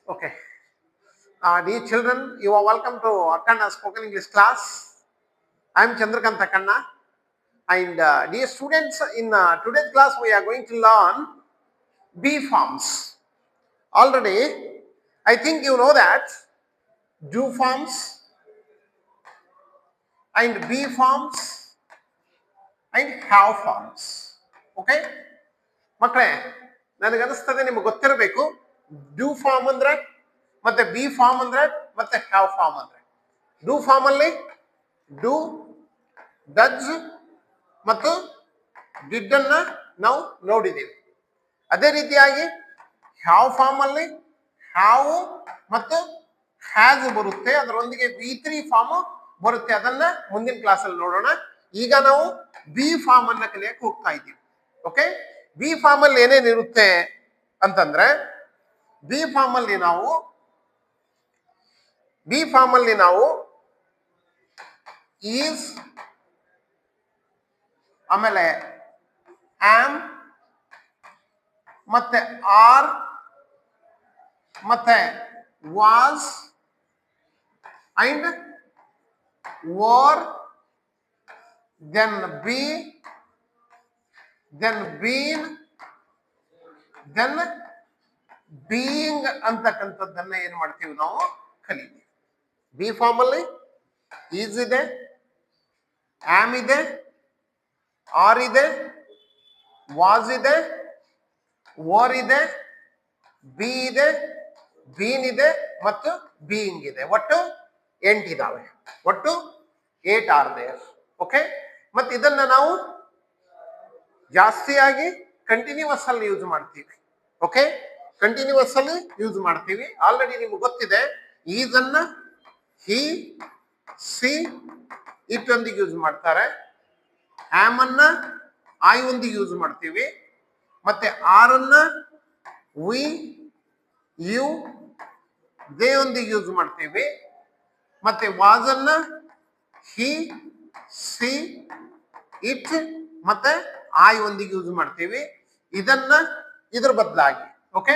Okay. Dear children, you are welcome to Akkanna Spoken English class. I am Chandrakant Akkanna. And dear students, in today's class, we are going to learn B forms. Already, I think you know that do forms and B forms and have forms. Okay? ಮಕ್ಕಳೇ, ನನಗನ್ನಿಸ್ತದೆ ನಿಮಗೆ ಗೊತ್ತಿರಬೇಕು due form ಅಂದ್ರೆ ಮತ್ತೆ B form ಅಂದ್ರೆ ಮತ್ತೆ have form ಅಂದ್ರೆ. Do form ಅಲ್ಲಿ do, ಡಜ್ ಮತ್ತು ಡಿಡ್ ಅನ್ನ ನಾವು ನೋಡಿದ್ದೀವಿ. ಅದೇ ರೀತಿಯಾಗಿ ಹ್ಯಾವ್ ಫಾರ್ಮ್ ಅಲ್ಲಿ ಹ್ಯಾವ್ ಮತ್ತು ಹ್ಯಾಸ್ ಬರುತ್ತೆ, ಅದರೊಂದಿಗೆ V3 ಫಾರ್ಮ್ ಬರುತ್ತೆ. ಅದನ್ನ ಮುಂದಿನ ಕ್ಲಾಸ್ ಅಲ್ಲಿ ನೋಡೋಣ. ಈಗ ನಾವು ಬಿ ಫಾರ್ಮ್ ಅನ್ನ ಕಲಿಯಕ್ಕೆ ಹೋಗ್ತಾ ಇದ್ದೀವಿ. ಓಕೆ, ಬಿ ಫಾರ್ಮ್ ಅಲ್ಲಿ ಏನೇನಿರುತ್ತೆ ಅಂತಂದ್ರೆ, ಬಿ ಫಾರ್ಮ್ ಅಲ್ಲಿ ನಾವು ಈಸ್, ಆಮೇಲೆ ಆಮ್, ಮತ್ತೆ ಆರ್, ಮತ್ತೆ was and were, then be, then been, then being ಅಂತಕ್ಕಂಥದ್ದನ್ನ ಏನ್ ಮಾಡ್ತೀವಿ ನಾವು ಕಲಿತೀವಿ. ಬಿ ಫಾರ್ಮ್ ಅಲ್ಲಿ ಈಸ್ ಇದೆ, ಆಮ್ ಇದೆ, ಆರ್ ಇದೆ, ವಾಸ್ ಇದೆ, ವರ್ ಇದೆ, ಬಿ ಇದೆ, ಬೀನ್ ಇದೆ ಮತ್ತು ಬೀಯಿಂಗ್ ಇದೆ. ಒಟ್ಟು 8 ಇದಾವೆ. ಒಟ್ಟು 8 ಆರ್ ದೇರ್. ಓಕೆ, ಮತ್ತೆ ಇದನ್ನ ನಾವು ಜಾಸ್ತಿಯಾಗಿ ಕಂಟಿನ್ಯೂಸ್ ಅಲ್ಲಿ ಯೂಸ್ ಮಾಡ್ತೀವಿ. ಓಕೆ, ಕಂಟಿನ್ಯೂಸ್ ಅಲ್ಲಿ ಯೂಸ್ ಮಾಡ್ತೀವಿ. ಆಲ್ರೆಡಿ ನಿಮ್ಗೆ ಗೊತ್ತಿದೆ, ಈಸ್ ಅನ್ನ ಹಿ, ಸಿ, ಇಟ್ ಒಂದಿಗೆ ಯೂಸ್ ಮಾಡ್ತಾರೆ. ಆಮ್ ಅನ್ನ ಐ ಒಂದಿಗೆ ಯೂಸ್ ಮಾಡ್ತೀವಿ. ಮತ್ತೆ ಆರ್ ಅನ್ನ ವಿ, ಯು, ದೇ ಒಂದಿಗೆ ಯೂಸ್ ಮಾಡ್ತೀವಿ. ಮತ್ತೆ ವಾಸ್ ಅನ್ನ ಹಿ, ಸಿ, ಇಟ್ ಮತ್ತೆ ಐ ಒಂದಿಗೆ ಯೂಸ್ ಮಾಡ್ತೀವಿ. ಇದನ್ನ ಇದ್ರ ಬದಲಾಗಿ, ಓಕೆ,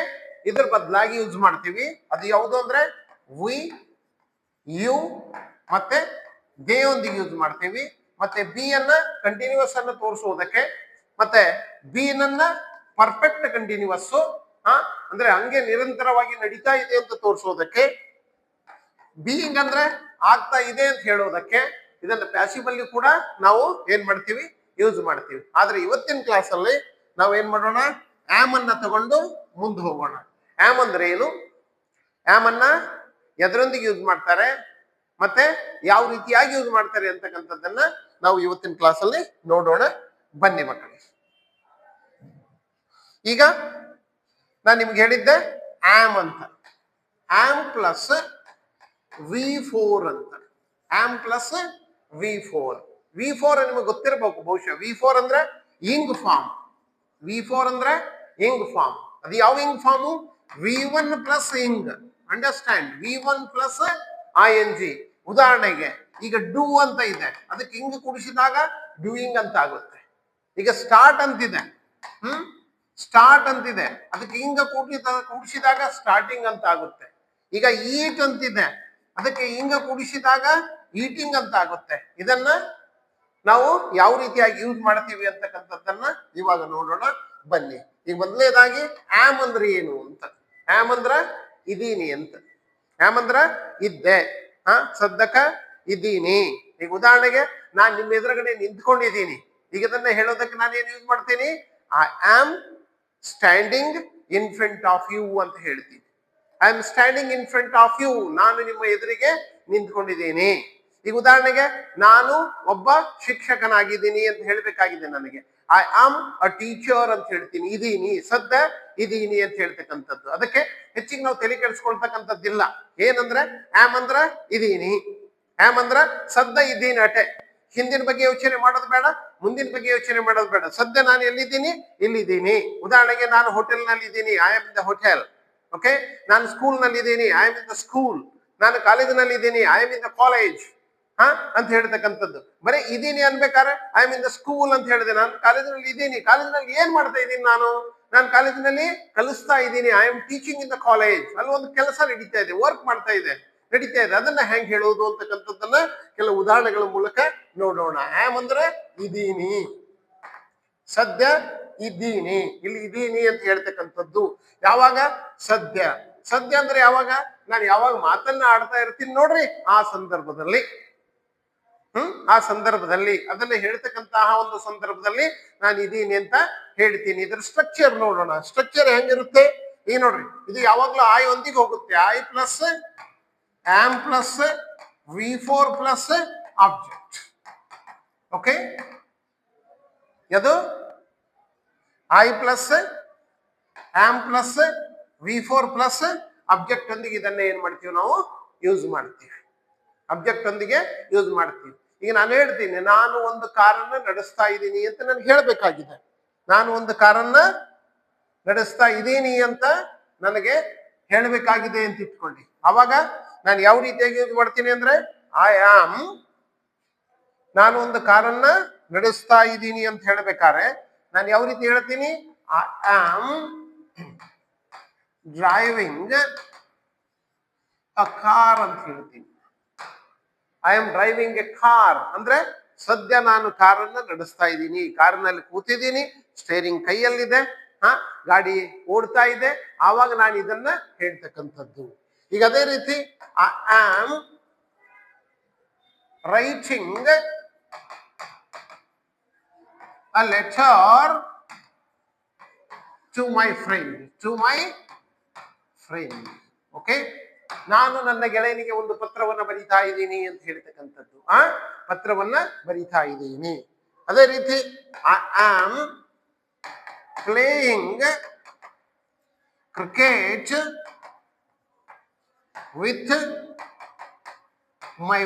ಇದ್ರ ಬದಲಾಗಿ ಯೂಸ್ ಮಾಡ್ತೀವಿ. ಅದು ಯಾವುದು ಅಂದ್ರೆ ವಿ, ಯು ಮತ್ತೆ ದೇ ಒಂದಿಗೆ ಯೂಸ್ ಮಾಡ್ತೀವಿ. ಮತ್ತೆ ಬಿ ಅನ್ನ ಕಂಟಿನ್ಯೂಸ್ ಅನ್ನ ತೋರಿಸುವುದಕ್ಕೆ, ಮತ್ತೆ ಬೀನನ್ನ ಪರ್ಫೆಕ್ಟ್ ಕಂಟಿನ್ಯೂಸ್ ಅಂದ್ರೆ ಹಂಗೆ ನಿರಂತರವಾಗಿ ನಡೀತಾ ಇದೆ ಅಂತ ತೋರಿಸೋದಕ್ಕೆ, ಬೀಯಿಂಗ್ ಅಂದ್ರೆ ಆಗ್ತಾ ಇದೆ ಅಂತ ಹೇಳೋದಕ್ಕೆ, ಇದನ್ನ ಪ್ಯಾಸಿವ್ ಅಲ್ಲಿ ಕೂಡ ನಾವು ಏನ್ ಮಾಡ್ತೀವಿ, ಯೂಸ್ ಮಾಡ್ತೀವಿ. ಆದ್ರೆ ಇವತ್ತಿನ ಕ್ಲಾಸ್ ಅಲ್ಲಿ ನಾವು ಏನ್ ಮಾಡೋಣ, ಆಮ್ ಅನ್ನ ತಗೊಂಡು ಮುಂದೆ ಹೋಗೋಣ. ಆಮ್ ಅಂದ್ರೆ ಏನು, ಆಮ್ ಅನ್ನ ಎದರೊಂದಿಗೆ ಯೂಸ್ ಮಾಡ್ತಾರೆ ಮತ್ತೆ ಯಾವ ರೀತಿಯಾಗಿ ಯೂಸ್ ಮಾಡ್ತಾರೆ ಅಂತಕ್ಕಂಥದ್ದನ್ನ ನಾವು ಇವತ್ತಿನ ಕ್ಲಾಸ್ ಅಲ್ಲಿ ನೋಡೋಣ. ಬನ್ನಿ ಮಕ್ಕಳೇ. ಈಗ ನಾನು ನಿಮ್ಗೆ ಹೇಳಿದ್ದೆ ಆಮ್ ಅಂತ. ಆಮ್ ಪ್ಲಸ್ V4 ಅಂತ. Am plus V4. V4 ನಿಮಗೆ ಗೊತ್ತಿರಬೇಕು ಬಹುಶಃ. V4 ಅಂದ್ರೆ ಇಂಗ್ ಫಾರ್ಮ್. V4 ಅಂದ್ರೆ ಇಂಗ್ ಫಾರ್ಮ್. ಅದು ಯಾವ ing form? V1 plus ing. Understand? V1 plus ING. ಉದಾಹರಣೆಗೆ ಈಗ ಡೂ ಅಂತ ಇದೆ, ಅದಕ್ಕೆ ಇಂಗ್ ಕೂಡಿಸಿದಾಗ ಡೂಯಿಂಗ್ ಅಂತ ಆಗುತ್ತೆ. ಈಗ ಸ್ಟಾರ್ಟ್ ಅಂತಿದೆ, ಸ್ಟಾರ್ಟ್ ಅಂತಿದೆ, ಅದಕ್ಕೆ ಇಂಗ ಕೂಡಿಸಿದಾಗ ಸ್ಟಾರ್ಟಿಂಗ್ ಅಂತ ಆಗುತ್ತೆ. ಈಗ ಈಟ್ ಅಂತಿದೆ, ಅದಕ್ಕೆ ಇಂಗ ಕೂಡಿಸಿದಾಗ ಈಟಿಂಗ್ ಅಂತ ಆಗುತ್ತೆ. ಇದನ್ನ ನಾವು ಯಾವ ರೀತಿಯಾಗಿ ಯೂಸ್ ಮಾಡ್ತೀವಿ ಅಂತಕ್ಕಂಥದ್ದನ್ನ ಇವಾಗ ನೋಡೋಣ. ಬನ್ನಿ. ಈಗ ಮೊದಲನೇದಾಗಿ ಆಮ್ ಅಂದ್ರೆ ಏನು ಅಂತ. ಆಮ್ ಅಂದ್ರ ಇದೀನಿ ಅಂತ. ಆಮ್ ಅಂದ್ರ ಇದ್ದೆ, ಸದ್ದಕ ಇದ್ದೀನಿ. ಈಗ ಉದಾಹರಣೆಗೆ ನಾನ್ ನಿಮ್ಮ ಎದುರುಗಡೆ ನಿಂತ್ಕೊಂಡಿದ್ದೀನಿ. ಈಗ ಇದನ್ನ ಹೇಳೋದಕ್ಕೆ ನಾನು ಏನ್ ಯೂಸ್ ಮಾಡ್ತೀನಿ, I am standing in front of you ಅಂತ ಹೇಳ್ತೀನಿ. I am standing in front of you. ನಾನು ನಿಮ್ಮ ಎದುರಿಗೆ ನಿಂತ್ಕೊಂಡಿದ್ದೀನಿ. ಈಗ ಉದಾಹರಣೆಗೆ ನಾನು ಒಬ್ಬ ಶಿಕ್ಷಕನಾಗಿದ್ದೀನಿ ಅಂತ ಹೇಳ್ಬೇಕಾಗಿದೆ ನನಗೆ. ಐ ಆಮ್ ಅ ಟೀಚರ್ ಅಂತ ಹೇಳ್ತೀನಿ. ಇದೀನಿ, ಸದ್ಯ ಇದೀನಿ ಅಂತ ಹೇಳ್ತಕ್ಕಂಥದ್ದು. ಅದಕ್ಕೆ ಹೆಚ್ಚಿಗೆ ನಾವು ತಲೆ ಕೆಡಿಸ್ಕೊಳ್ತಕ್ಕಂಥದ್ದಿಲ್ಲ. ಏನಂದ್ರೆ ಆಮ್ ಅಂದ್ರ ಇದೀನಿ, ಆಮ್ ಅಂದ್ರ ಸದ್ಯ ಇದ್ದೀನಿ ಅಟೆ. ಹಿಂದಿನ ಬಗ್ಗೆ ಯೋಚನೆ ಮಾಡೋದು ಬೇಡ, ಮುಂದಿನ ಬಗ್ಗೆ ಯೋಚನೆ ಮಾಡೋದು ಬೇಡ. ಸದ್ಯ ನಾನು ಎಲ್ಲಿದ್ದೀನಿ, ಇಲ್ಲಿದ್ದೀನಿ. ಉದಾಹರಣೆಗೆ ನಾನು ಹೋಟೆಲ್ ನಲ್ಲಿ ಇದ್ದೀನಿ, I am in the hotel. Okay, ನಾನು ಸ್ಕೂಲ್ ನಲ್ಲಿ ಇದ್ದೀನಿ, I am in the school. ನಾನು ಕಾಲೇಜಿನಲ್ಲಿ ಇದ್ದೀನಿ, I am in the college ಅಂತ ಹೇಳ್ತಕ್ಕಂಥದ್ದು. ಬರೀ ಇದೀನಿ ಅನ್ಬೇಕಾದ್ರೆ I am in the school ಅಂತ ಹೇಳಿದೆ. ನಾನು ಕಾಲೇಜಿನಲ್ಲಿ ಇದ್ದೀನಿ. ಕಾಲೇಜಿನಲ್ಲಿ ಏನ್ ಮಾಡ್ತಾ ಇದ್ದೀನಿ ನಾನು? ನಾನು ಕಾಲೇಜಿನಲ್ಲಿ ಕಲಿಸ್ತಾ ಇದ್ದೀನಿ, I am teaching in the college. ಅಲ್ಲಿ ಒಂದು ಕೆಲಸ ನಡೀತಾ ಇದೆ, ವರ್ಕ್ ನಡೀತಾ ಇದೆ. ಅದನ್ನ ಹೆಂಗ್ ಹೇಳೋದು ಅಂತಕ್ಕಂಥದ್ದನ್ನ ಕೆಲವು ಉದಾಹರಣೆಗಳ ಮೂಲಕ ನೋಡೋಣ. ಆಮ್ ಅಂದ್ರೆ ಇದೀನಿ, ಸದ್ಯ ಇದ್ದೀನಿ, ಇಲ್ಲಿ ಇದ್ದೀನಿ ಅಂತ ಹೇಳ್ತಕ್ಕಂಥದ್ದು. ಯಾವಾಗ? ಸದ್ಯ. ಸದ್ಯ ಅಂದ್ರೆ ಯಾವಾಗ? ನಾನು ಯಾವಾಗ ಮಾತನ್ನ ಆಡ್ತಾ ಇರ್ತೀನಿ ನೋಡ್ರಿ, ಆ ಸಂದರ್ಭದಲ್ಲಿ. ಆ ಸಂದರ್ಭದಲ್ಲಿ ಅದನ್ನ ಹೇಳ್ತಕ್ಕಂತಹ ಒಂದು ಸಂದರ್ಭದಲ್ಲಿ ನಾನು ಇದೀನಿ ಅಂತ ಹೇಳ್ತೀನಿ. ಇದರ ಸ್ಟ್ರಕ್ಚರ್ ನೋಡೋಣ. ಸ್ಟ್ರಕ್ಚರ್ ಹೆಂಗಿರುತ್ತೆ ಈಗ ನೋಡ್ರಿ. ಇದು ಯಾವಾಗ್ಲೂ ಐ ಒಂದಿಗೆ ಹೋಗುತ್ತೆ. I plus am plus V4 plus object. Okay, ಅದು I plus am plus V4 plus object ಒಂದಿಗೆ ಇದನ್ನ ಏನ್ ಮಾಡ್ತೀವಿ ನಾವು? ಯೂಸ್ ಮಾಡ್ತೀವಿ. ಆಬ್ಜೆಕ್ಟ್ ಒಂದಿಗೆ ಯೂಸ್ ಮಾಡ್ತೀವಿ. ಈಗ ನಾನು ಹೇಳ್ತೀನಿ, ನಾನು ಒಂದು ಕಾರನ್ನ ನಡೆಸ್ತಾ ಇದ್ದೀನಿ ಅಂತ ನಾನು ಹೇಳ್ಬೇಕಾಗಿದೆ. ನಾನು ಒಂದು ಕಾರನ್ನ ನಡೆಸ್ತಾ ಇದ್ದೀನಿ ಅಂತ ನನಗೆ ಹೇಳಬೇಕಾಗಿದೆ ಅಂತ ಇಟ್ಕೊಳ್ಳಿ. ಅವಾಗ ನಾನು ಯಾವ ರೀತಿಯಾಗಿ ಯೂಸ್ ಮಾಡ್ತೀನಿ ಅಂದ್ರೆ, ಐ ಆಮ್, ನಾನು ಒಂದು ಕಾರನ್ನ ನಡೆಸ್ತಾ ಇದ್ದೀನಿ ಅಂತ ಹೇಳ್ಬೇಕಾದ್ರೆ ನಾನು ಯಾವ ರೀತಿ ಹೇಳ್ತೀನಿ? I am driving a car ಅಂತ ಹೇಳ್ತೀನಿ. I am driving A car ಅಂದ್ರೆ ಸದ್ಯ ನಾನು ಕಾರನ್ನ ನಡೆಸ್ತಾ ಇದ್ದೀನಿ, ಕಾರಿನಲ್ಲಿ ಕೂತಿದ್ದೀನಿ, ಸ್ಟೇರಿಂಗ್ ಕೈಯಲ್ಲಿದೆ, ಗಾಡಿ ಓಡ್ತಾ ಇದೆ. ಆವಾಗ ನಾನು ಇದನ್ನ ಹೇಳ್ತಕ್ಕಂಥದ್ದು. ಈಗ ಅದೇ ರೀತಿ I am writing a letter to my friend. Okay, ನಾನು ನನ್ನ ಗೆಳೆಯನಿಗೆ ಒಂದು ಪತ್ರವನ್ನ ಬರೀತಾ ಇದ್ದೀನಿ ಅಂತ ಹೇಳ್ತಕ್ಕಂಥದ್ದು. ಪತ್ರವನ್ನ ಬರೀತಾ ಇದ್ದೀನಿ. ಅದೇ ರೀತಿ I am playing cricket with my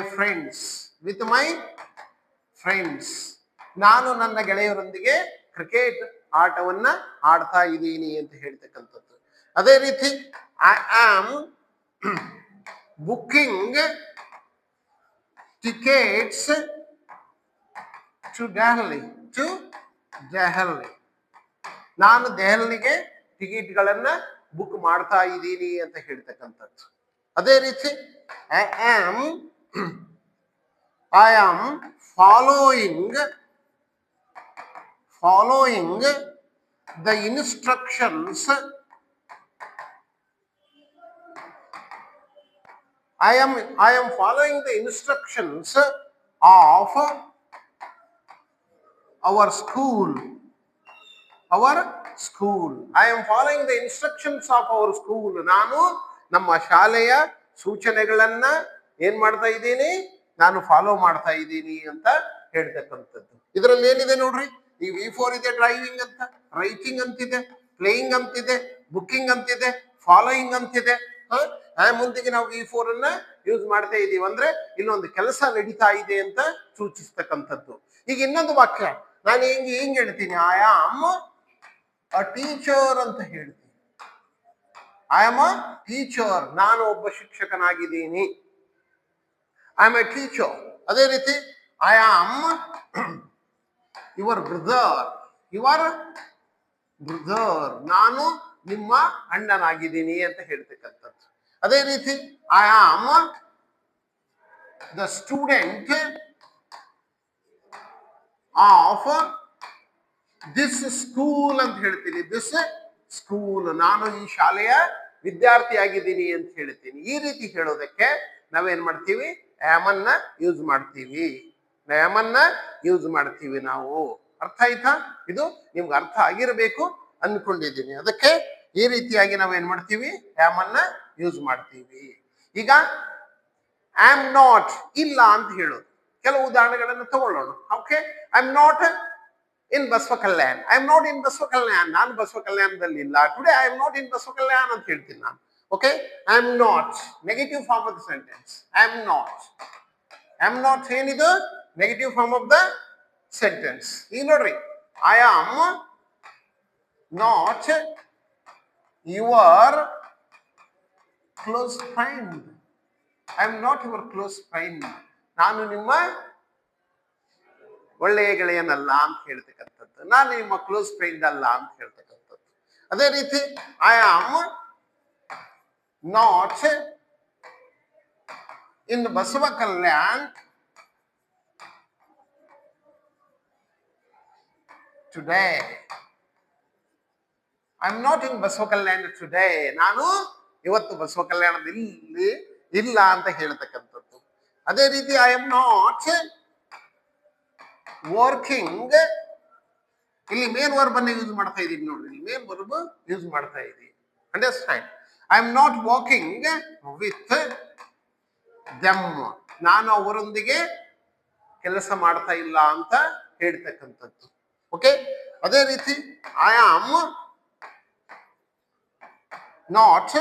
friends. ನಾನು ನನ್ನ ಗೆಳೆಯರೊಂದಿಗೆ ಕ್ರಿಕೆಟ್ ಆಟವನ್ನ ಆಡ್ತಾ ಇದ್ದೀನಿ ಅಂತ ಹೇಳ್ತಕ್ಕಂಥದ್ದು. ಅದೇ ರೀತಿ I am booking tickets to Delhi. ನಾನು ದೆಹಲಿಗೆ ಟಿಕೆಟ್ಗಳನ್ನ ಬುಕ್ ಮಾಡ್ತಾ ಇದ್ದೀನಿ ಅಂತ ಹೇಳ್ತಕ್ಕಂಥದ್ದು. ಅದೇ ರೀತಿ I am following the instructions. I am following the instructions of our school. I am following the instructions of our school. ನಾನು ನಮ್ಮ ಶಾಲೆಯ ಸೂಚನೆಗಳನ್ನ ಏನ್ ಮಾಡ್ತಾ ಇದ್ದೀನಿ? ನಾನು ಫಾಲೋ ಮಾಡ್ತಾ ಇದ್ದೀನಿ ಅಂತ ಹೇಳ್ತಕ್ಕಂಥದ್ದು. ಇದರಲ್ಲಿ ಏನಿದೆ ನೋಡ್ರಿ, ಈ V4 ಇದೆ, ಡ್ರೈವಿಂಗ್ ಅಂತ, ರೈಟಿಂಗ್ ಅಂತಿದೆ, ಪ್ಲೇಯಿಂಗ್ ಅಂತಿದೆ, ಬುಕ್ಕಿಂಗ್ ಅಂತಿದೆ, ಫಾಲೋಯಿಂಗ್ ಅಂತಿದೆ. ಮುಂದಿಗೆ ನಾವು V4 ಅನ್ನ ಯೂಸ್ ಮಾಡ್ತಾ ಇದೀವಿ ಅಂದ್ರೆ ಇಲ್ಲೊಂದು ಕೆಲಸ ನಡೀತಾ ಇದೆ ಅಂತ ಸೂಚಿಸ್ತಕ್ಕಂಥದ್ದು. ಈಗ ಇನ್ನೊಂದು ವಾಕ್ಯ ನಾನು ಹಿಂಗ್ ಹೇಳ್ತೀನಿ, ಐ ಆಮ್ ಅ ಟೀಚರ್ ಅಂತ ಹೇಳ್ತೀನಿ. ಐ ಆಮ್ ಅ ಟೀಚರ್, ನಾನು ಒಬ್ಬ ಶಿಕ್ಷಕನಾಗಿದ್ದೀನಿ. I am a teacher. ಅದೇ ರೀತಿ ಐ ಆಮ್ ಯುವರ್ ಬ್ರದರ್, ನಾನು ನಿಮ್ಮ ಅಣ್ಣನಾಗಿದ್ದೀನಿ ಅಂತ ಹೇಳ್ತಕ್ಕಂಥದ್ದು. ಅದೇ ರೀತಿ I am the student of this school ಅಂತ ಹೇಳ್ತೀನಿ. ದಿಸ್ ಸ್ಕೂಲ್, ನಾನು ಈ ಶಾಲೆಯ ವಿದ್ಯಾರ್ಥಿ ಆಗಿದ್ದೀನಿ ಅಂತ ಹೇಳ್ತೀನಿ. ಈ ರೀತಿ ಹೇಳೋದಕ್ಕೆ ನಾವೇನ್ ಮಾಡ್ತೀವಿ? ಆಮ್ ಅನ್ನ ಯೂಸ್ ಮಾಡ್ತೀವಿ. ನಾವು ಅರ್ಥ ಆಯ್ತಾ? ಇದು ನಿಮ್ಗೆ ಅರ್ಥ ಆಗಿರಬೇಕು ಅನ್ಕೊಂಡಿದ್ದೀನಿ. ಅದಕ್ಕೆ ಈ ರೀತಿಯಾಗಿ ನಾವೇನ್ ಮಾಡ್ತೀವಿ? ಆಮ್ ಅನ್ನ ಯೂಸ್ ಮಾಡ್ತೀವಿ. ಈಗ ಆಮ್ ನಾಟ್, ಇಲ್ಲ ಅಂತ ಹೇಳೋದು. ಕೆಲವು ಉದಾಹರಣೆಗಳನ್ನು ತಗೊಳ್ಳೋಣ. Okay, I am not in Basava Kalyan. ನಾನು ಬಸವ ಕಲ್ಯಾಣದಲ್ಲಿ ಇಲ್ಲ. Today I am not in Basava Kalyan ಅಂತ ಹೇಳ್ತೀನಿ ನಾನು. Okay, I am not negative form of the sentence. I am not ಏನಿದು? Negative form of the sentence. ಈಗ ನೋಡ್ರಿ, I am not your close friend. I am not your close friend. ನಾನು ನಿಮ್ಮ ಒಳ್ಳೆಯ ಗೆಳೆಯನಲ್ಲ ಅಂತ ಹೇಳ್ತಕ್ಕಂಥದ್ದು. ನಾನು ನಿಮ್ಮ ಕ್ಲೋಸ್ ಫ್ರೆಂಡ್ ಅಲ್ಲ ಅಂತ ಹೇಳ್ತಕ್ಕಂಥದ್ದು. ಅದೇ ರೀತಿ I am not in Basava Kalyan today. I am not in Basava Kalyan today. ನಾನು ಇವತ್ತು ಬಸವ ಕಲ್ಯಾಣದಲ್ಲಿ ಇಲ್ಲ ಅಂತ ಹೇಳ್ತಕ್ಕಂಥದ್ದು. ಅದೇ ರೀತಿ ಐ ಆಮ್ ನಾಟ್ ವರ್ಕಿಂಗ್. ಇಲ್ಲಿ ಮೇನ್ ವರ್ಬ್ ಅನ್ನು ಯೂಸ್ ಮಾಡ್ತಾ ಇದ್ದೀನಿ ನೋಡ್ರಿ, ಇಲ್ಲಿ ಮೇನ್ ವರ್ಬ್ ಯೂಸ್ ಮಾಡ್ತಾ ಇದ್ದೀನಿ. Understand? I am not working with them. ನಾನು ಅವರೊಂದಿಗೆ ಕೆಲಸ ಮಾಡ್ತಾ ಇಲ್ಲ ಅಂತ ಹೇಳ್ತಕ್ಕಂಥದ್ದು. ಓಕೆ. ಅದೇ ರೀತಿ I am not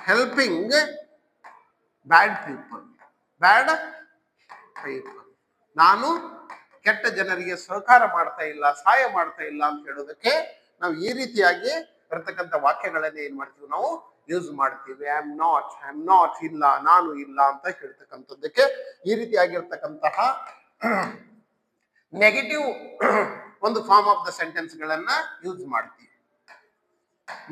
helping bad people. Bad people, ನಾನು ಕೆಟ್ಟ ಜನರಿಗೆ ಸಹಕಾರ ಮಾಡ್ತಾ ಇಲ್ಲ, ಸಹಾಯ ಮಾಡ್ತಾ ಇಲ್ಲ ಅಂತ ಹೇಳೋದಕ್ಕೆ ನಾವು ಈ ರೀತಿಯಾಗಿ ಇರತಕ್ಕಂಥ ವಾಕ್ಯಗಳನ್ನೇ ಏನ್ ಮಾಡ್ತೀವಿ, ನಾವು ಯೂಸ್ ಮಾಡ್ತೀವಿ. ಐ ಆಮ್ ನಾಟ್ ಇಲ್ಲ, ನಾನು ಇಲ್ಲ ಅಂತ ಹೇಳ್ತಕ್ಕಂಥದ್ದಕ್ಕೆ ಈ ರೀತಿಯಾಗಿರ್ತಕ್ಕಂತಹ ನೆಗೆಟಿವ್ ಒಂದು ಫಾರ್ಮ್ ಆಫ್ ದ ಸೆಂಟೆನ್ಸ್ ಗಳನ್ನ ಯೂಸ್ ಮಾಡ್ತೀವಿ.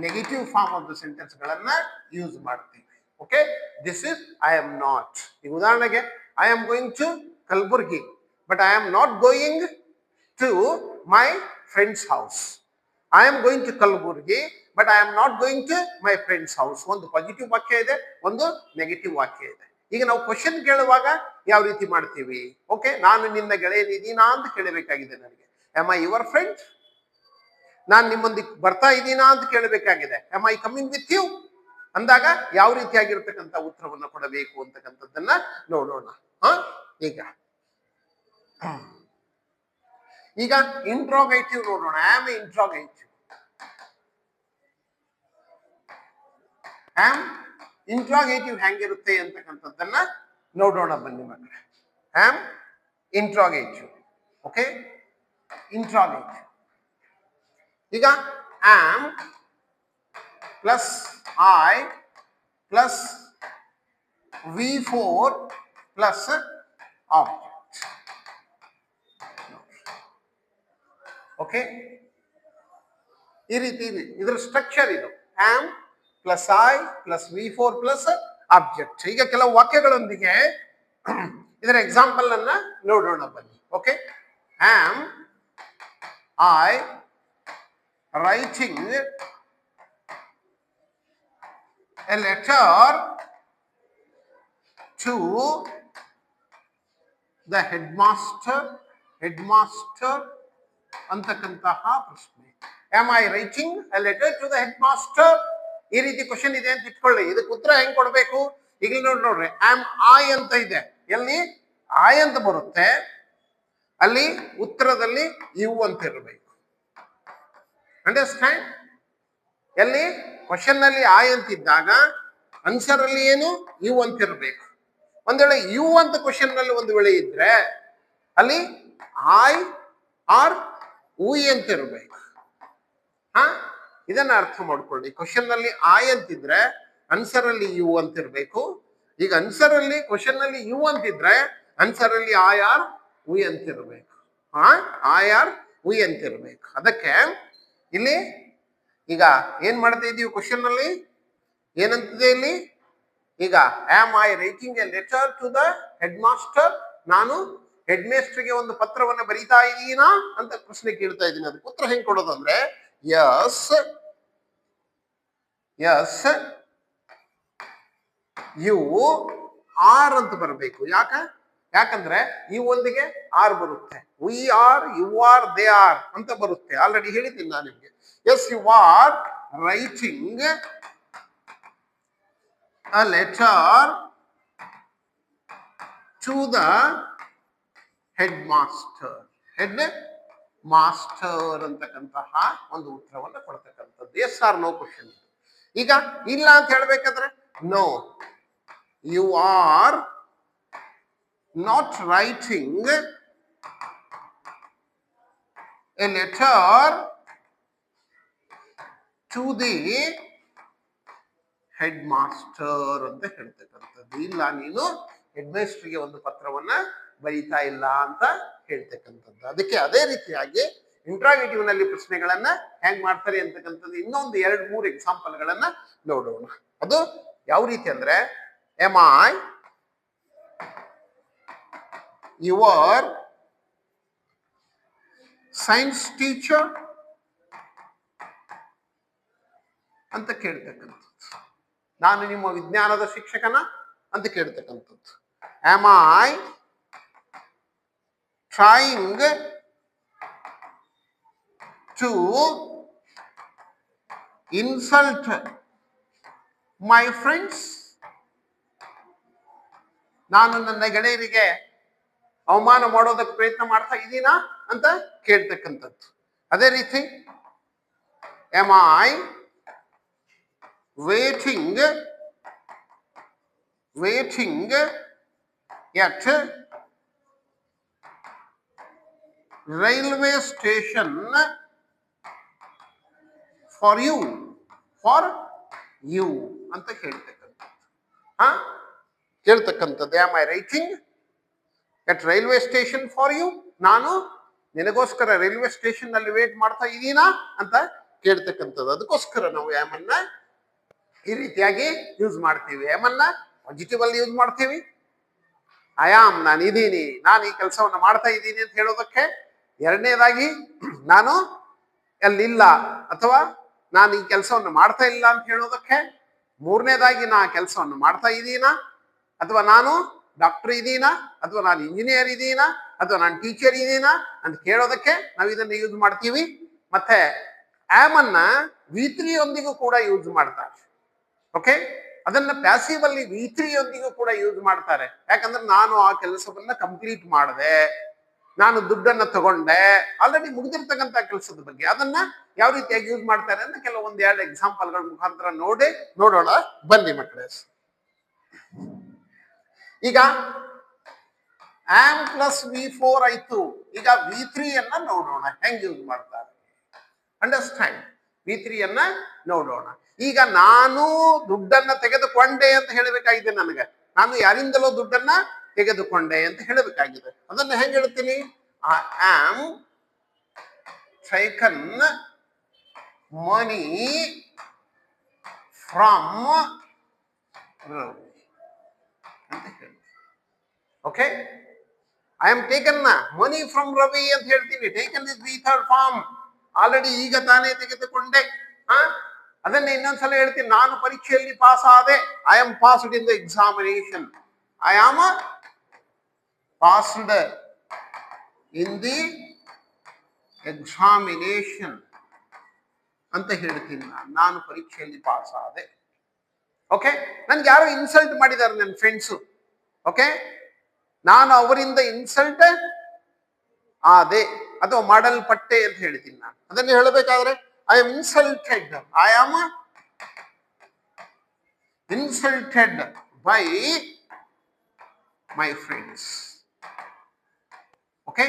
Negative form of the sentence ಗಳನ್ನ ಯೂಸ್ ಮಾಡ್ತೀವಿ. Okay. This is I am not. ಈಗ ಉದಾಹರಣೆಗೆ I am going to Kalaburagi but I am not going to my friends house. I am going to Kalaburagi but I am not going to my friends house. ಒಂದು positive ವಾಕ್ಯ ಇದೆ, ಒಂದು negative ವಾಕ್ಯ ಇದೆ. ಈಗ ನಾವು ಕ್ವಶನ್ ಕೇಳುವಾಗ ಯಾವ ರೀತಿ ಮಾಡ್ತೀವಿ? ಓಕೆ, ನಾನು ನಿನ್ನ ಗೆಳೆಯನಿದ್ದೀನಾ ಅಂತ ಕೇಳಬೇಕಾಗಿದೆ ನನಗೆ. Am I your friend? ನಾನು ನಿಮ್ಮೊಂದಿಗೆ ಬರ್ತಾ ಇದ್ದೀನಾ ಅಂತ ಕೇಳಬೇಕಾಗಿದೆ. Am I coming with you ಅಂದಾಗ ಯಾವ ರೀತಿಯಾಗಿರ್ತಕ್ಕಂಥ ಉತ್ತರವನ್ನ ಕೊಡಬೇಕು ಅಂತಕ್ಕಂಥದ್ದನ್ನ ನೋಡೋಣ. ಈಗ ಇಂಟ್ರೋಗೇಟಿವ್ ನೋಡೋಣ. Am interrogative. ಆಮ್ ಇಂಟ್ರೋಗೇಟಿವ್ ಹೆಂಗಿರುತ್ತೆ ಅಂತಕ್ಕಂಥದ್ದನ್ನ ನೋಡೋಣ ಬನ್ನಿ ಮಕ್ಕಳೇ. Am interrogative. Okay, interrogative. ಈಗ am plus I plus V4 plus object. Okay, ಈ ರೀತಿ ಇದರ ಸ್ಟ್ರಕ್ಚರ್ ಇದು. Am plus I plus V4 plus object. ಈಗ ಕೆಲವು ವಾಕ್ಯಗಳೊಂದಿಗೆ ಇದರ ಎಕ್ಸಾಂಪಲ್ ಅನ್ನ ನೋಡೋಣ ಬನ್ನಿ. Okay, am I writing a letter to the headmaster ಅಂತಕ್ಕಂತಹ ಪ್ರಶ್ನೆ. Am I writing a letter to the headmaster? ಈ ರೀತಿ ಕ್ವಶನ್ ಇದೆ ಅಂತ ಇಟ್ಕೊಳ್ಳಿ. ಇದಕ್ಕೆ ಉತ್ತರ ಹೆಂಗ್ ಕೊಡ್ಬೇಕು? ಈಗ ನೋಡ್ರಿ, ಆಮ್ ಐ ಅಂತ ಇದೆ, ಎಲ್ಲಿ ಐ ಅಂತ ಬರುತ್ತೆ, ಅಲ್ಲಿ ಉತ್ತರದಲ್ಲಿ ಯು ಅಂತ ಇರಬೇಕು. ಅಂಡರ್ಸ್ಟ್ಯಾಂಡ್? ಎಲ್ಲಿ ಕ್ವಶನ್ ನಲ್ಲಿ ಐ ಅಂತಿದ್ದಾಗ ಆನ್ಸರ್ ಅಲ್ಲಿ ಏನು ಯು ಅಂತ ಇರಬೇಕು. ಒಂದ್ ವೇಳೆ ಯು ಅಂತ ಕ್ವಶನ್ ನಲ್ಲಿ ಒಂದು ವೇಳೆ ಇದ್ರೆ ಅಲ್ಲಿ ಐ ಆರ್ ಉಯ್ ಅಂತ ಇರಬೇಕು. ಇದನ್ನ ಅರ್ಥ ಮಾಡ್ಕೊಳ್ಳಿ. ಕ್ವಶನ್ ನಲ್ಲಿ ಐ ಅಂತಿದ್ರೆ ಆನ್ಸರ್ ಅಲ್ಲಿ ಯು ಅಂತ ಇರಬೇಕು. ಈಗ ಆನ್ಸರ್ ಅಲ್ಲಿ ಕ್ವಶನ್ ನಲ್ಲಿ ಯು ಅಂತಿದ್ರೆ ಆನ್ಸರ್ ಅಲ್ಲಿ ಐ ಆರ್ ಉಯ್ ಅಂತ ಇರಬೇಕು. ಐ ಆರ್ ಉಯ್ ಅಂತ ಇರಬೇಕು. ಅದಕ್ಕೆ ಇಲ್ಲಿ ಈಗ ಏನ್ ಮಾಡ್ತಾ ಇದೀವಿ? ಕ್ವಶನ್ ಅಲ್ಲಿ ಏನಂತಿದೆ ಇಲ್ಲಿ? ಈಗ am I writing a letter to the head master? ನಾನು ಹೆಡ್ ಮೇಸ್ಟರ್ಗೆ ಒಂದು ಪತ್ರವನ್ನ ಬರೀತಾ ಇದ್ದೀನಾ ಅಂತ ಪ್ರಶ್ನೆ ಕೇಳ್ತಾ ಇದ್ದೀನಿ. ಅದಕ್ಕೆ ಉತ್ತರ ಹೆಂಗ್ ಕೊಡೋದು ಅಂದ್ರೆ ಯಸ್ ಯು ಆರ್ ಅಂತ ಬರಬೇಕು. ಯಾಕಂದ್ರೆ ಈ ಒಂದಿಗೆ ಆರ್ ಬರುತ್ತೆ. We are, you are, they are ಅಂತ ಬರುತ್ತೆ. ಆಲ್ರೆಡಿ ಹೇಳಿದ್ದೀನಿ ನಾನು ನಿಮ್ಗೆ. Yes, you are writing a letter to the headmaster. Head master ಅಂತಕ್ಕಂತಹ ಒಂದು ಉತ್ತರವನ್ನು ಕೊಡ್ತಕ್ಕಂಥದ್ದು. Yes are no question. ಈಗ ಇಲ್ಲ ಅಂತ ಹೇಳ್ಬೇಕಾದ್ರೆ no, you are not writing a letter to the head master ಅಂತ ಹೇಳ್ತಕ್ಕಂಥದ್ದು. ಇಲ್ಲ, ನೀನು ಹೆಡ್ ಮಾಸ್ಟರ್ಗೆ ಒಂದು ಪತ್ರವನ್ನ ಬರೀತಾ ಇಲ್ಲ ಅಂತ ಹೇಳ್ತಕ್ಕಂಥದ್ದು. ಅದಕ್ಕೆ ಅದೇ ರೀತಿಯಾಗಿ ಇಂಟ್ರಾಗೇಟಿವ್ ನಲ್ಲಿ ಪ್ರಶ್ನೆಗಳನ್ನ ಹೆಂಗ್ ಮಾಡ್ತಾರೆ ಅಂತಕ್ಕಂಥದ್ದು ಇನ್ನೊಂದು 2-3 ಎಕ್ಸಾಂಪಲ್ಗಳನ್ನ ನೋಡೋಣ. ಅದು ಯಾವ ರೀತಿ ಅಂದ್ರೆ, am I your science teacher ಅಂತ ಕೇಳ್ತಕ್ಕಂಥದ್ದು. ನಾನು ನಿಮ್ಮ ವಿಜ್ಞಾನದ ಶಿಕ್ಷಕನ ಅಂತ ಕೇಳ್ತಕ್ಕಂಥದ್ದು. Am I trying to insult my friends? ನಾನು ನನ್ನ ಗೆಳೆಯರಿಗೆ ಅವಮಾನ ಮಾಡೋದಕ್ಕೆ ಪ್ರಯತ್ನ ಮಾಡ್ತಾ ಇದ್ದೀನಾ ಅಂತ ಕೇಳ್ತಕ್ಕಂಥದ್ದು. ಅದೇ ರೀತಿ M I waiting at railway station for you ಅಂತ ಕೇಳ್ತಕ್ಕಂಥದ್ದು. am I waiting at railway station for you? ನಾನು ನಿನಗೋಸ್ಕರ ರೈಲ್ವೆ ಸ್ಟೇಷನ್ ನಲ್ಲಿ ವೇಟ್ ಮಾಡ್ತಾ ಇದ್ದೀನಾ ಅಂತ ಕೇಳ್ತಕ್ಕಂಥದ್ದು. ಅದಕ್ಕೋಸ್ಕರ ನಾವು am ಅನ್ನ ಈ ರೀತಿಯಾಗಿ ಯೂಸ್ ಮಾಡ್ತೀವಿ. am ಅನ್ನ ಪಾಸಿಟಿವ್ ಅಲ್ಲಿ ಯೂಸ್ ಮಾಡ್ತೀವಿ. ಐ ಆಮ್, ನಾನು ಇದ್ದೀನಿ, ನಾನು ಈ ಕೆಲಸವನ್ನು ಮಾಡ್ತಾ ಇದ್ದೀನಿ ಅಂತ ಹೇಳೋದಕ್ಕೆ. ಎರಡನೇದಾಗಿ ನಾನು ಅಲ್ಲಿಲ್ಲ ಅಥವಾ ನಾನು ಈ ಕೆಲಸವನ್ನು ಮಾಡ್ತಾ ಇಲ್ಲ ಅಂತ ಹೇಳೋದಕ್ಕೆ. ಮೂರನೇದಾಗಿ ನಾ ಕೆಲಸವನ್ನು ಮಾಡ್ತಾ ಇದ್ದೀನಾ, ಅಥವಾ ನಾನು ಡಾಕ್ಟರ್ ಇದ್ದೀನಾ, ಅಥವಾ ನಾನು ಇಂಜಿನಿಯರ್ ಇದ್ದೀನಾ, ಅಥವಾ ನಾನು ಟೀಚರ್ ಇದ್ದೀನಾ ಅಂತ ಕೇಳೋದಕ್ಕೆ ನಾವು ಇದನ್ನು ಯೂಸ್ ಮಾಡ್ತೀವಿ. ಮತ್ತೆ ಆಮ್ ಅನ್ನ V3 ಯೊಂದಿಗೂ ಕೂಡ ಯೂಸ್ ಮಾಡ್ತಾರೆ. ಓಕೆ, ಅದನ್ನ ಪ್ಯಾಸಿವ್ ಅಲ್ಲಿ V3 ಯೊಂದಿಗೂ ಕೂಡ ಯೂಸ್ ಮಾಡ್ತಾರೆ. ಯಾಕಂದ್ರೆ ನಾನು ಆ ಕೆಲಸವನ್ನ ಕಂಪ್ಲೀಟ್ ಮಾಡಿದೆ, ನಾನು ದುಡ್ಡನ್ನ ತಗೊಂಡೆ, ಆಲ್ರೆಡಿ ಮುಗಿದಿರ್ತಕ್ಕಂಥ ಕೆಲಸದ ಬಗ್ಗೆ ಅದನ್ನ ಯಾವ ರೀತಿಯಾಗಿ ಯೂಸ್ ಮಾಡ್ತಾರೆ ಅಂತ ಕೆಲವೊಂದು 2 ಎಕ್ಸಾಂಪಲ್ಗಳ ಮುಖಾಂತರ ನೋಡೋಣ ಬನ್ನಿ ಮಕ್ಕಳೇ. ಈಗ ಆಮ್ ಪ್ಲಸ್ V4 ಆಯ್ತು. ಈಗ V3 ಅನ್ನ ನೋಡೋಣ ಹೆಂಗ್ ಯೂಸ್ ಮಾಡ್ತಾರೆ. ಅಂಡರ್ಸ್ಟ್ಯಾಂಡ್? V3 ಅನ್ನ ನೋಡೋಣ. ಈಗ ನಾನು ದುಡ್ಡನ್ನ ತೆಗೆದುಕೊಂಡೆ ಅಂತ ಹೇಳಬೇಕಾಗಿದೆ. ನನಗೆ ನಾನು ಯಾರಿಂದಲೋ ದುಡ್ಡನ್ನ ತೆಗೆದುಕೊಂಡೆ ಅಂತ ಹೇಳಬೇಕಾಗಿದೆ. ಅದನ್ನ ಹೆಂಗ್ ಹೇಳ್ತೀನಿ? I am taken money from Ravi ಅಂತ ಹೇಳಿ. Okay, I am taken money from Ravi ಅಂತ ಹೇಳ್ತೀನಿ. Taken is the third form. Already ಈಗ ತಾನೇ ತೆಗೆದುಕೊಂಡೆ. ಅದನ್ನ ಇನ್ನೊಂದ್ಸಲ ಹೇಳ್ತೀನಿ. ನಾನು ಪರೀಕ್ಷೆಯಲ್ಲಿ ಪಾಸ್ ಆದೆ. I am passed in the examination. I am passed in the examination ಅಂತ ಹೇಳ್ತೀನಿ. ನಾನು ಪರೀಕ್ಷೆಯಲ್ಲಿ ಪಾಸ್ ಆದೆ. ಓಕೆ, ನನ್ಗೆ ಯಾರೋ ಇನ್ಸಲ್ಟ್ ಮಾಡಿದ್ದಾರೆ ನನ್ನ ಫ್ರೆಂಡ್ಸು. ಓಕೆ, ನಾನು ಅವರಿಂದ ಇನ್ಸಲ್ಟ್ ಆದೆ ಅಥವಾ ಮಾಡಲ್ಪಟ್ಟೆ ಅಂತ ಹೇಳ್ತೀನಿ. ನಾನು ಅದನ್ನು ಹೇಳಬೇಕಾದ್ರೆ I am insulted. I am insulted by my friends. Okay,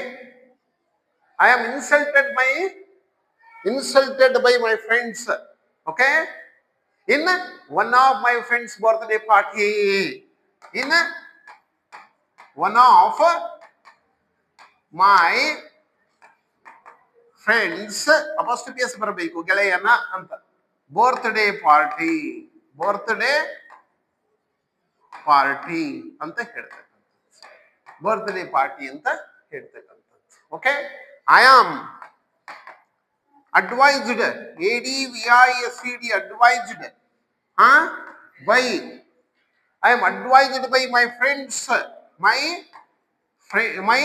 I am insulted by my friends. Okay, in one of my friends' birthday party. In one of my friends apostrophe S ಬರಬೇಕು, ಗೆಳೆಯನ ಅಂತ. Birthday party ಅಂತ ಹೇಳ್ತಕ್ಕಂಥದ್ದು. Birthday party ಅಂತ ಹೇಳ್ತಕ್ಕಂಥದ್ದು. Okay, I am advised, ADVISED, advised by, I am advised by my friends, my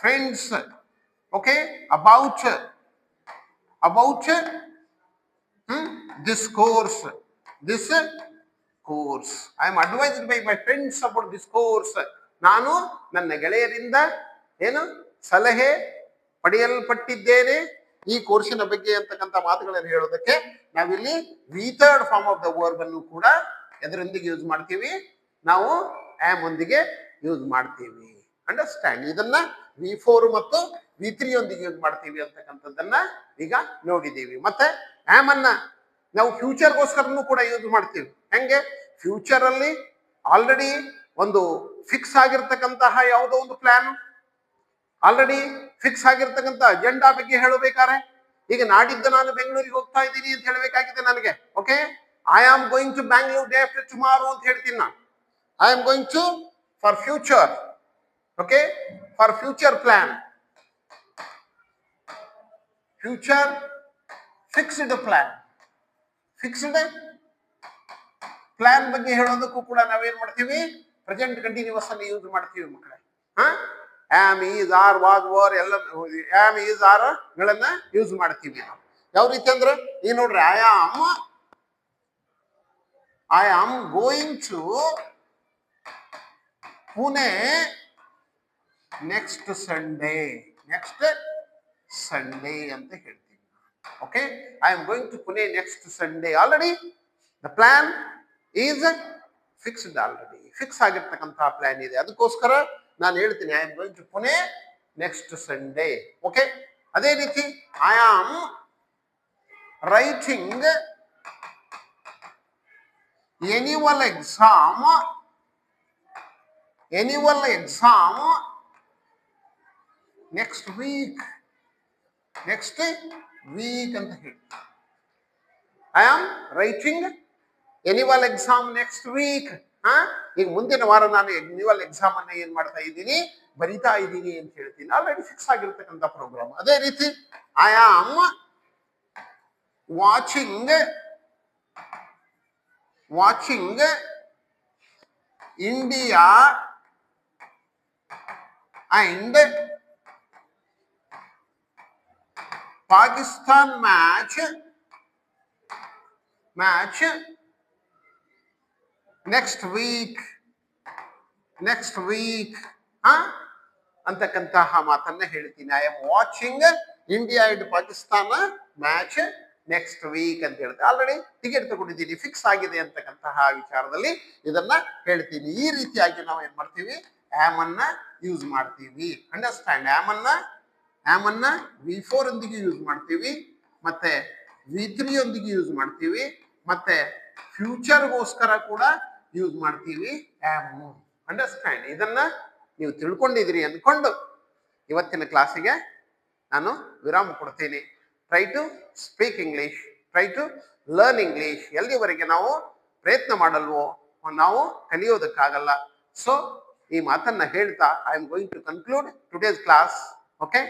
friends. Okay, about this course. I am advised by my friends about this course. ನಾನು ನನ್ನ ಗೆಳೆಯರಿಂದ ಏನು ಸಲಹೆ ಪಡೆಯಲ್ಪಟ್ಟಿದ್ದೇನೆ ಈ ಕೋರ್ಸಿನ ಬಗ್ಗೆ ಅಂತಕ್ಕಂಥ ಮಾತುಗಳನ್ನು ಹೇಳೋದಕ್ಕೆ ನಾವಿಲ್ಲಿ V3 form of the verb ಅನ್ನು ಕೂಡ ಎದರೊಂದಿಗೆ ಯೂಸ್ ಮಾಡ್ತೀವಿ? ನಾವು ಆಮ್ ಒಂದಿಗೆ ಯೂಸ್ ಮಾಡ್ತೀವಿ. ಅಂಡರ್ಸ್ಟ್ಯಾಂಡ್? ಇದನ್ನ V4 ಮತ್ತು V3 ಯೊಂದಿಗೆ ಯೂಸ್ ಮಾಡ್ತೀವಿ ಅಂತಕ್ಕಂಥದ್ದನ್ನ ಈಗ ನೋಡಿದ್ದೀವಿ. ಮತ್ತೆ ಆಮ್ ಅನ್ನ ನಾವು ಫ್ಯೂಚರ್ಗೋಸ್ಕರನು ಕೂಡ ಯೂಸ್ ಮಾಡ್ತೀವಿ. ಹೆಂಗೆ? ಫ್ಯೂಚರ್ ಅಲ್ಲಿ ಆಲ್ರೆಡಿ ಒಂದು ಫಿಕ್ಸ್ ಆಗಿರ್ತಕ್ಕಂತಹ ಯಾವುದೋ ಒಂದು ಪ್ಲಾನ್, ಆಲ್ರೆಡಿ ಫಿಕ್ಸ್ ಆಗಿರ್ತಕ್ಕಂಥ ಅಜೆಂಡಾ ಬಗ್ಗೆ ಹೇಳಬೇಕಾರೆ ಈಗ ನಾಡಿದ್ದು ನಾನು ಬೆಂಗಳೂರಿಗೆ ಹೋಗ್ತಾ ಇದ್ದೀನಿ ಅಂತ ಹೇಳಬೇಕಾಗಿದೆ ನನಗೆ. Okay, I am going to Bangalore day after tomorrow ಅಂತ ಹೇಳ್ತೀನಿ ನಾನು. I am going to for future. Okay, for future plan. Future fixed plan. Fixed plan ಬಗ್ಗೆ ಹೇಳೋದಕ್ಕೂ ಕೂಡ ನಾವೇನ್ ಮಾಡ್ತೀವಿ, ಪ್ರೆಸೆಂಟ್ ಕಂಟಿನ್ಯೂಸ್ ಅನ್ನು ಯೂಸ್ ಮಾಡ್ತೀವಿ ಮಕ್ಕಳೇ. Am, is, are, was, were ಎಲ್ಲ ಆಮ್, ಈಸ್, ಆರ್ ಗಳನ್ನ ಯೂಸ್ ಮಾಡ್ತೀವಿ ನಾವು. ಯಾವ ರೀತಿ ಅಂದ್ರೆ ಈಗ ನೋಡ್ರಿ, I am going to Pune next Sunday. Next Sunday ಅಂತ ಹೇಳ್ತೀವಿ. Okay, I am going to Pune next Sunday. Already the plan is fixed. Already fix ಆಗಿರ್ತಕ್ಕಂತಹ ಪ್ಲಾನ್ ಇದೆ. ಅದಕ್ಕೋಸ್ಕರ ನಾನು ಹೇಳ್ತೀನಿ I am going to Pune next Sunday. Okay, ಅದೇ ರೀತಿ I am writing annual exam next week. Next week ಅಂತ ಹೇಳಿ I am writing annual exam next week. ಈಗ ಮುಂದಿನ ವಾರ ನಾನು ಎನ್ಯುವಲ್ ಎಕ್ಸಾಮ್ ಅನ್ನ ಏನ್ ಮಾಡ್ತಾ ಇದ್ದೀನಿ, ಬರಿತಾ ಇದ್ದೀನಿ ಅಂತ ಹೇಳ್ತೀನಿ. ಆಲ್ರೆಡಿ ಫಿಕ್ಸ್ ಆಗಿರ್ತಕ್ಕಂಥ ಪ್ರೋಗ್ರಾಮ್. ಅದೇ ರೀತಿ I am watching India and Pakistan match next week ಅಂತಕ್ಕಂತಹ ಮಾತನ್ನ ಹೇಳ್ತೀನಿ. I am watching India and Pakistan match next week ಅಂತ ಹೇಳ್ತೀನಿ. ಆಲ್ರೆಡಿ ಟಿಕೆಟ್ ತಗೊಂಡಿದ್ದೀನಿ, ಫಿಕ್ಸ್ ಆಗಿದೆ ಅಂತಕ್ಕಂತಹ ವಿಚಾರದಲ್ಲಿ ಇದನ್ನ ಹೇಳ್ತೀನಿ. ಈ ರೀತಿಯಾಗಿ ನಾವು ಏನ್ ಮಾಡ್ತೀವಿ, ಆಮ್ ಅನ್ನ ಯೂಸ್ ಮಾಡ್ತೀವಿ. ಅಂಡರ್ಸ್ಟ್ಯಾಂಡ್? ಆಮ್ ಅನ್ನ V4 ಒಂದಿಗೆ ಯೂಸ್ ಮಾಡ್ತೀವಿ, ಮತ್ತೆ V3 ಒಂದಿಗೆ ಯೂಸ್ ಮಾಡ್ತೀವಿ, ಮತ್ತೆ ಫ್ಯೂಚರ್ಗೋಸ್ಕರ ಕೂಡ ಯೂಸ್ ಮಾಡ್ತೀವಿ ಆಮ್. ಅಂಡರ್ಸ್ಟ್ಯಾಂಡ್? ಇದನ್ನ ನೀವು ತಿಳ್ಕೊಂಡಿದ್ದೀರಿ ಅಂದ್ಕೊಂಡು ಇವತ್ತಿನ ಕ್ಲಾಸಿಗೆ ನಾನು ವಿರಾಮ ಕೊಡ್ತೀನಿ. Try to speak English, try to learn English. ಎಲ್ಲಿವರೆಗೆ ನಾವು ಪ್ರಯತ್ನ ಮಾಡಲ್ವೋ ನಾವು ಕಲಿಯೋದಕ್ಕಾಗಲ್ಲ. ಸೊ ಈ ಮಾತನ್ನ ಹೇಳ್ತಾ I am going to conclude today's class. Okay.